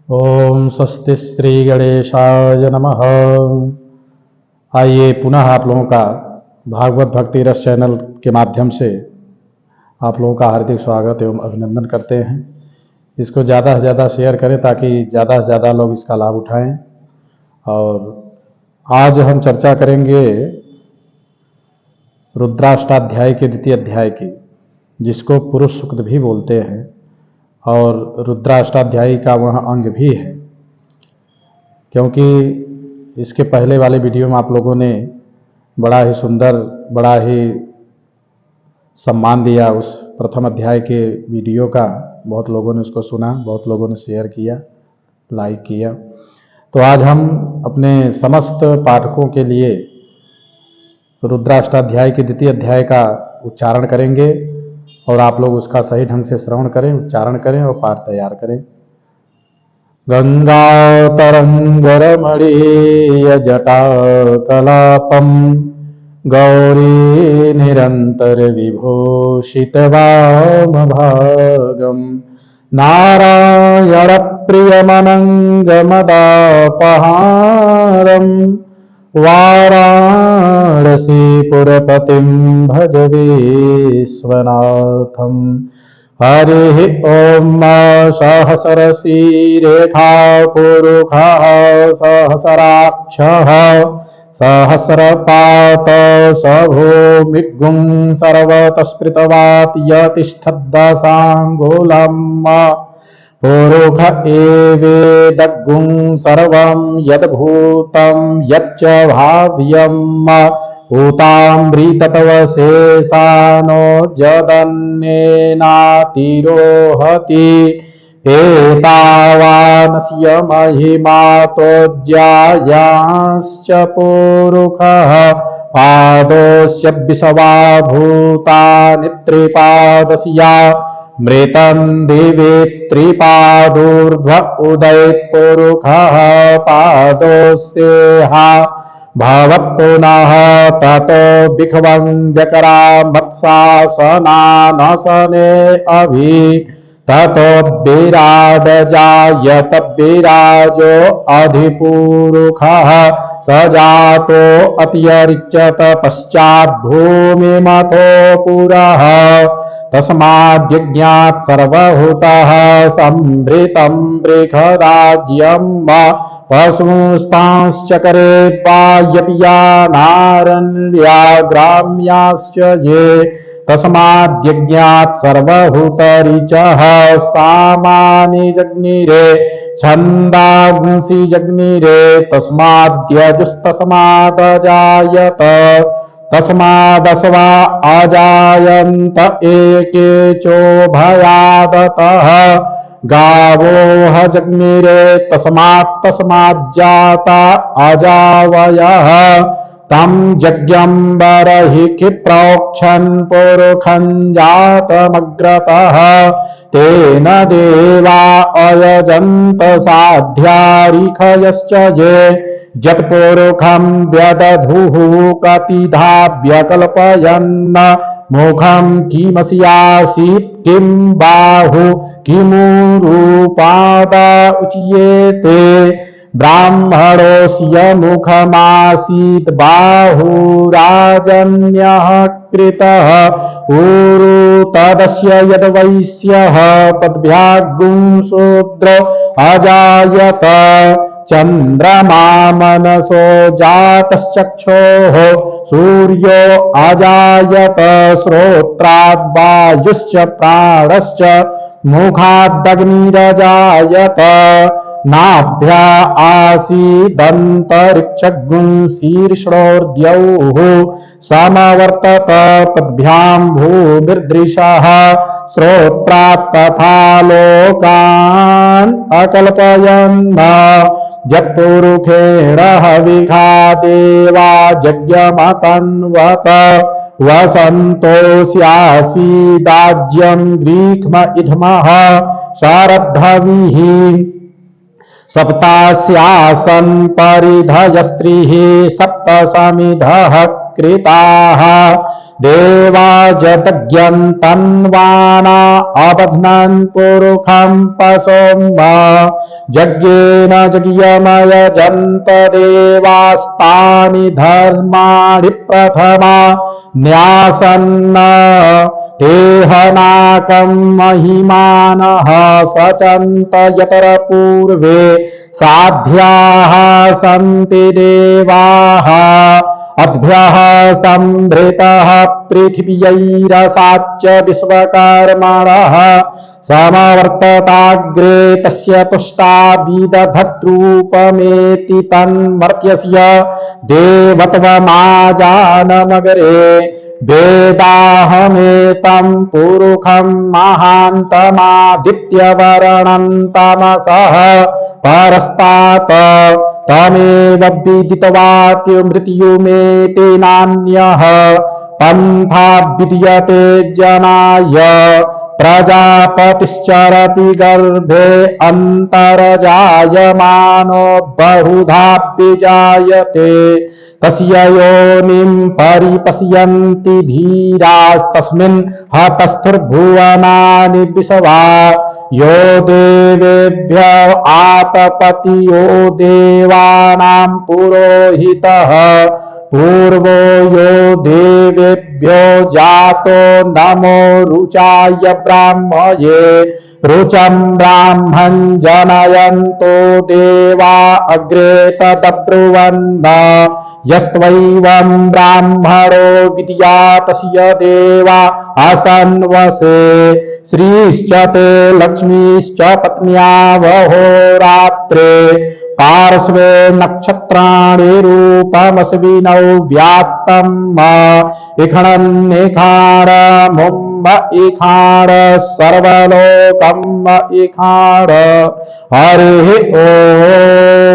ओम स्वस्ति श्री गणेशाय नमः। आइए पुनः आप लोगों का भागवत भक्ति रस चैनल के माध्यम से आप लोगों का हार्दिक स्वागत एवं अभिनंदन करते हैं। इसको ज़्यादा से ज़्यादा शेयर करें ताकि ज़्यादा से ज़्यादा लोग इसका लाभ उठाएं। और आज हम चर्चा करेंगे रुद्राष्टाध्याय के द्वितीय अध्याय की, जिसको पुरुष सूक्त भी बोलते हैं और रुद्राष्टाध्यायी का वह अंग भी है। क्योंकि इसके पहले वाले वीडियो में आप लोगों ने बड़ा ही सुंदर, बड़ा ही सम्मान दिया उस प्रथम अध्याय के वीडियो का। बहुत लोगों ने उसको सुना, बहुत लोगों ने शेयर किया, लाइक किया। तो आज हम अपने समस्त पाठकों के लिए रुद्राष्टाध्याय के द्वितीय अध्याय का उच्चारण करेंगे और आप लोग उसका सही ढंग से श्रवण करें, उच्चारण करें और पाठ तैयार करें। गंगातरंगरमणीय जटाकलापम गौरी निरंतर विभूषित वामभागम नारायण प्रियमनंगमदापहारम वाराणसीपुरपतिं भज विश्वनाथं। हरिः ॐ सहस्रशीरेखा पुरुषः सहस्राक्षः सहस्रपात सभूमिद्गुं सर्वतस्पृतवात् यतिष्ठद्दशाङ्गुलम् पुरुष एवेदग्गुं सर्वं यद्भूतं यच्च भाव्यं भूतामृततवशेषानो जदन्येनातिरोहति एतावानस्य महिमातोज्यायांश्च पुरुषः पादोऽस्य विषवा भूतानि त्रिपादस्या मृतं दिवे त्रिपादूर्ध्व उदयपुरुषः पादोऽस्येहा भव पुनः ततो विख्वं व्यकरामत्सासनानसने अभि ततो विराड जायत विराजो अधिपुरुषः स जातो अत्यरिच्यत पश्चात् भूमिमतो पुरः तस्माद्यज्ञात् सर्वभूतः संभृतं बृहदाज्यं पशुंस्तांश्चकरे पायपीयानारण्याग्राम्याश्च ये तस्माद्यज्ञात् सर्वभूतरिचः सामानि जग्निरे छन्दांसि जग्निरे तस्माद्यजुस्तस्मादजायत तस्मादस्वा अजायन्त एके चोभयादतः गावोह जग्निरे तस्माज्जाता अजावयः तं यज्ञं बर्हिः प्रोक्षन् पुरुषं जातमग्रतः तेन देवा अयजन्त साध्यारिखयश्च ये यत्पुरुषं व्यदधुः कतिधा व्यकल्पयन् मुखं किमस्यासीत् किं बाहु किमुरूपाद उच्येते ब्राह्मणोऽस्य मुखमासीत् बाहुराजन्यः कृतः ऊरु तदस्य यद्वैश्यः पद्भ्यागुं शूद्र अजायत चंद्रमा मनसो जातश्चक्षोः सूर्यो अजायत श्रोत्राद् वायुश्च प्राणश्च मुखादग्निरजायत नाभ्या आसीदन्तरिक्षगुं शीर्षोर्द्यौः समवर्तत पद्भ्यां भूमिर्दृशः श्रोत्रात् तथा लोकान् अकल्पयन् यत्पुरुषेण हविषा देवा यज्ञमतन्वत वसन्तोऽस्यासीदाज्यं ग्रीक्ष्म इध्मः शारद्धविः सप्तास्यासन् परिधयस्त्रिः सप्तसमिधः कृताः देवाजतज्ञन्तन्वाना अबध्नन् पुरुखं पशोम्ब यज्ञेन यज्ञमयजन्त देवास्तानि धर्माणि प्रथमा न्यासन्न तेहनाकं महिमानः सचन्त यतर पूर्वे साध्याः सन्ति देवाः अद्भ्यः संभृतः पृथिव्यैरसाच्च विश्वकर्मणः समवर्तताग्रे तस्य तुष्टा विदधद्रूपमेति तन्मर्त्यस्य देवत्वमाजानमगरे वेदाहमेतं पुरुखं महान्तमादित्यवर्णं तमसः परस्तात् तमेव विदित्वात्मृत्युमेति नान्यः पन्था विद्यते जनाय प्रजापतिश्चरति गर्भे अन्तर्जायमानो बहुधा विजायते तस्य योनिं परिपश्यन्ति धीरास्तस्मिन् हतस्थुर्भुवनानि विशवा यो देवेभ्य आतपति यो देवानां पुरोहितः पूर्वो यो देवेभ्यो जातो नमो रुचाय ब्राह्मये रुचं ब्राह्मं जनयन्तो देवा अग्रे तदब्रुवन् यस्त्वैवं ब्राह्मणो विद्यातस्य देवा असन्वसे श्रीश्च ते लक्ष्मीश्च पत्न्यावहोरात्रे पार्श्वे नक्षत्राणि रूपमस्विनौ व्यात्तम् इखणन्निखाण मुम्ब इखाण सर्वलोकम् इखाण हरिः ओम्।